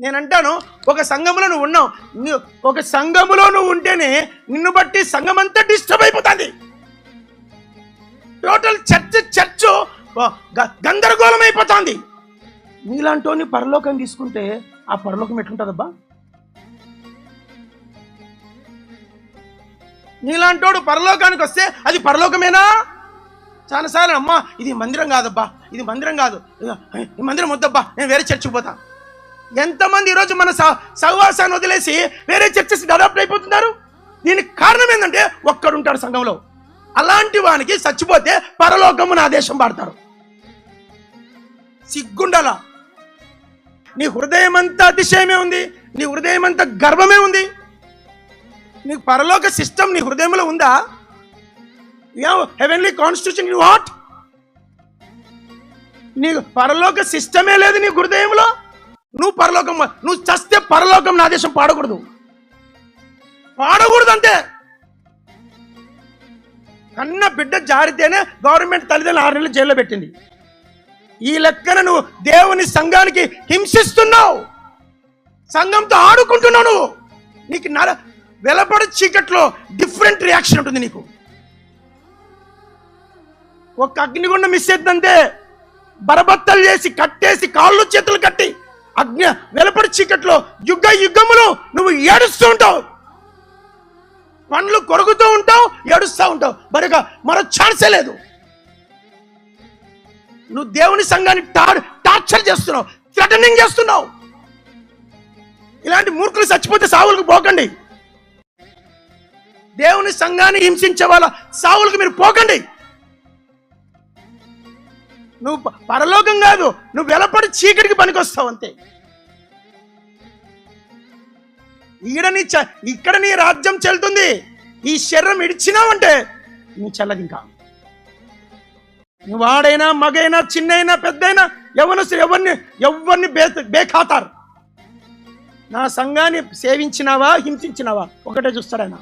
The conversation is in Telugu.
నేనంటాను, ఒక సంఘములో నువ్వు ఉన్నావు, ఒక సంఘములో నువ్వు ఉంటేనే నిన్ను బట్టి సంఘం అంతా డిస్టర్బ్ అయిపోతుంది. టోటల్ చర్చ్ గందరగోళం అయిపోతుంది. నీలాంటి పరలోకం తీసుకుంటే ఆ పరలోకం ఎట్లుంటుందబ్బా? నీలాంటోడు పరలోకానికి వస్తే అది పరలోకమేనా? చాలాసార్లు అమ్మా ఇది మందిరం కాదబ్బా, ఇది మందిరం కాదు, ఈ మందిరం వద్దబ్బా, నేను వేరే చర్చికి పోతా. ఎంతమంది ఈరోజు మన సహవాసాన్ని వదిలేసి వేరే చర్చెస్ అడాప్ట్ అయిపోతున్నారు? దీనికి కారణం ఏంటంటే ఒక్కడుంటాడు సంఘంలో. అలాంటి వానికి చచ్చిపోతే పరలోకము నా దేశం పాడతారు. సిగ్గుండాల. నీ హృదయం అంతా అతిశయమే ఉంది, నీ హృదయం అంతా గర్వమే ఉంది. నీకు పరలోక సిస్టమ్ నీ హృదయంలో ఉందా? Heavenly constitution you what? నీకు పరలోక సిస్టమే లేదు నీ హృదయంలో. నువ్వు చస్తే పరలోకం నా దేశం పాడకూడదు అంతే. కన్న బిడ్డ జారితేనే గవర్నమెంట్ తల్లిదండ్రులు 6 నెలలు జైల్లో పెట్టింది. ఈ లెక్కన నువ్వు దేవుని సంఘానికి హింసిస్తున్నావు, సంఘంతో ఆడుకుంటున్నావు. నువ్వు నీకు వెలపడి చీకట్లో డిఫరెంట్ రియాక్షన్ ఉంటుంది. నీకు ఒక అగ్నిగుండం మిస్ అవుతుందంటే బరబత్తలు చేసి కట్టేసి కాళ్ళు చేతులు కట్టి వెలపడి చీకట్లో యుగములు నువ్వు ఏడుస్తూ ఉంటావు, పండ్లు కొరుకుతూ ఉంటావు, ఏడుస్తూ ఉంటావు. మరో ఛాన్సే లేదు. నువ్వు దేవుని సంఘాన్ని టార్చర్ చేస్తున్నావు, థ్రెటనింగ్ చేస్తున్నావు. ఇలాంటి మూర్ఖులు చచ్చిపోతే సావులకు పోకండి. దేవుని సంఘాన్ని హింసించే వాళ్ళ సావులకు మీరు పోకండి. నువ్వు పరలోకం కాదు, నువ్వు వెలపడి చీకటికి పనికొస్తావు అంతే. ఇక్కడ నీ రాజ్యం చెల్లుతుంది. ఈ శరీరం ఇడిచినావంటే నీ చెల్లది. ఇంకా నువ్వు వాడైనా మగైనా చిన్నైనా పెద్దైనా ఎవరిని బేఖాతారు. నా సంఘాన్ని సేవించినావా హింసించినావా ఒకటే చూస్తాడైనా.